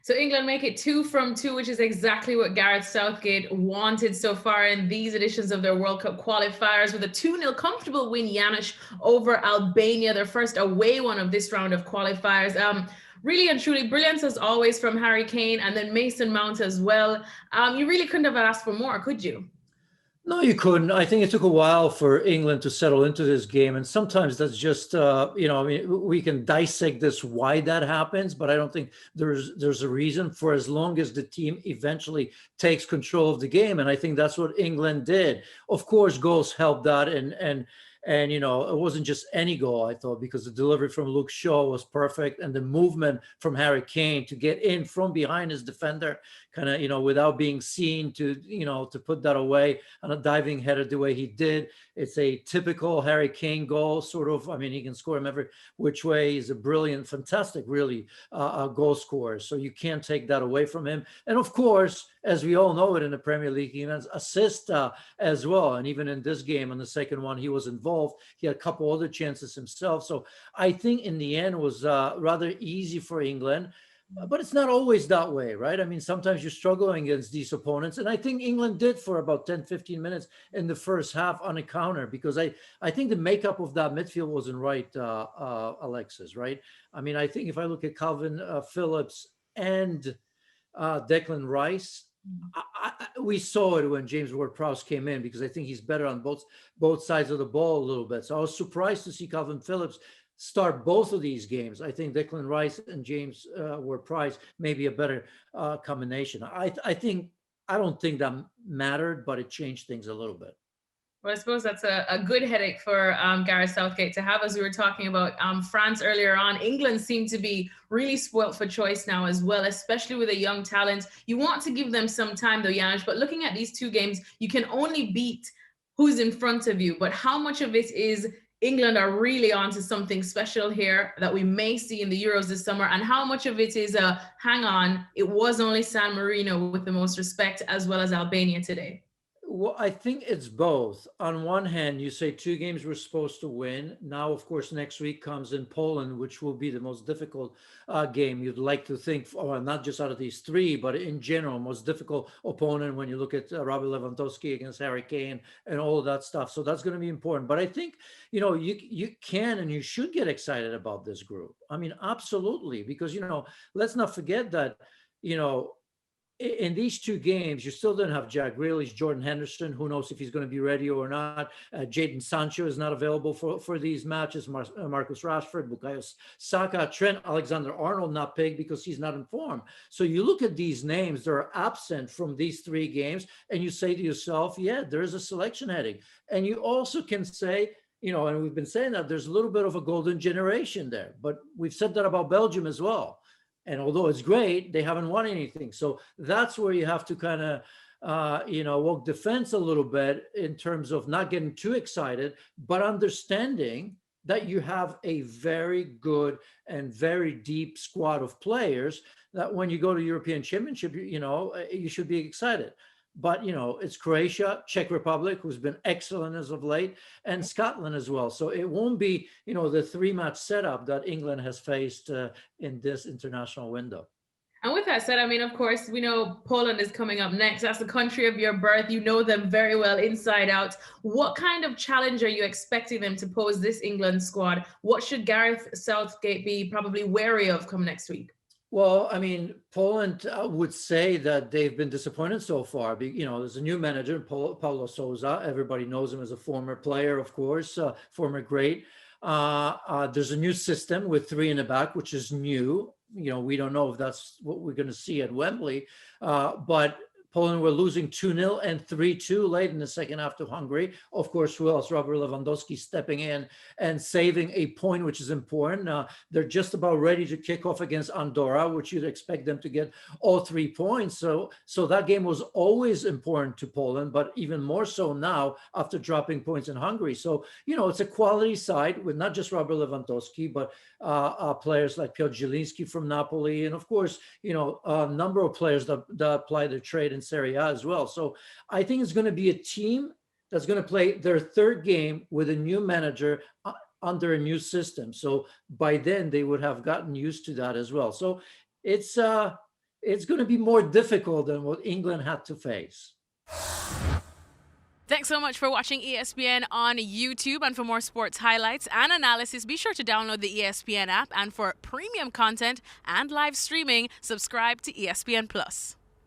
So England make it 2 from 2, which is exactly what Gareth Southgate wanted so far in these editions of their World Cup qualifiers, with a 2-0 comfortable win, Janusz, over Albania, their first away one of this round of qualifiers. Really and truly brilliance as always from Harry Kane, and then Mason Mount as well. You really couldn't have asked for more, could you? No, you couldn't. I think it took a while for England to settle into this game. And sometimes that's just, I mean, we can dissect this, why that happens, but I don't think there's a reason, for as long as the team eventually takes control of the game. And I think that's what England did. Of course, goals helped that. And it wasn't just any goal, I thought, because the delivery from Luke Shaw was perfect. And the movement from Harry Kane to get in from behind his defender, kind of, without being seen, to put that away on a diving header the way he did. It's a typical Harry Kane goal, sort of. I mean, he can score him every which way. He's a brilliant, fantastic, really, goal scorer. So you can't take that away from him. And of course, as we all know it in the Premier League, he has assist as well. And even in this game, on the second one, he was involved. He had a couple other chances himself. So I think in the end it was rather easy for England. But it's not always that way, right? I mean, sometimes you're struggling against these opponents. And I think England did for about 10, 15 minutes in the first half on a counter, because I think the makeup of that midfield wasn't right, Alexis, right? I mean, I think if I look at Calvin Phillips and Declan Rice, we saw it when James Ward-Prowse came in, because I think he's better on both sides of the ball a little bit. So I was surprised to see Calvin Phillips start both of these games. I think Declan Rice and James Ward-Prowse may be a better combination. I don't think that mattered, but it changed things a little bit. Well, I suppose that's a good headache for Gareth Southgate to have. As we were talking about France earlier on, England seem to be really spoilt for choice now as well, especially with a young talent. You want to give them some time though, Janusz, but looking at these two games, you can only beat who's in front of you. But how much of it is England are really onto something special here that we may see in the Euros this summer, and how much of it is hang on, it was only San Marino, with the most respect, as well as Albania today? Well, I think it's both. On one hand, you say 2 games we're supposed to win. Now, of course, next week comes in Poland, which will be the most difficult game you'd like to think, or not just out of these 3, but in general, most difficult opponent when you look at Robert Lewandowski against Harry Kane and all of that stuff. So that's going to be important. But I think, you can and you should get excited about this group. I mean, absolutely, because, let's not forget that, in these 2 games, you still don't have Jack Grealish, Jordan Henderson. Who knows if he's going to be ready or not? Jadon Sancho is not available for these matches. Marcus Rashford, Bukayo Saka, Trent Alexander-Arnold not picked because he's not in form. So you look at these names, they're absent from these 3 games, and you say to yourself, yeah, there is a selection heading. And you also can say, and we've been saying that there's a little bit of a golden generation there. But we've said that about Belgium as well. And although it's great, they haven't won anything. So that's where you have to kind of, walk the fence a little bit in terms of not getting too excited, but understanding that you have a very good and very deep squad of players that when you go to European Championship, you should be excited. But, it's Croatia, Czech Republic, who's been excellent as of late, and Scotland as well. So it won't be, the 3-match setup that England has faced in this international window. And with that said, I mean, of course, we know Poland is coming up next. That's the country of your birth. You know them very well inside out. What kind of challenge are you expecting them to pose this England squad? What should Gareth Southgate be probably wary of come next week? Well, I mean, Poland would say that they've been disappointed so far. There's a new manager, Paulo Sousa. Everybody knows him as a former player, of course, former great. There's a new system with 3 in the back, which is new. We don't know if that's what we're going to see at Wembley, but Poland were losing 2-0 and 3-2 late in the second half to Hungary. Of course, who else? Robert Lewandowski stepping in and saving a point, which is important. They're just about ready to kick off against Andorra, which you'd expect them to get all 3 points. So that game was always important to Poland, but even more so now after dropping points in Hungary. So, it's a quality side with not just Robert Lewandowski, but players like Piotr Zielinski from Napoli. And of course, a number of players that apply their trade in Serie A as well. So I think it's going to be a team that's going to play their 3rd game with a new manager under a new system. So by then they would have gotten used to that as well. So it's it's going to be more difficult than what England had to face. Thanks so much for watching ESPN on YouTube. And for more sports highlights and analysis, be sure to download the ESPN app. And for premium content and live streaming, subscribe to ESPN Plus.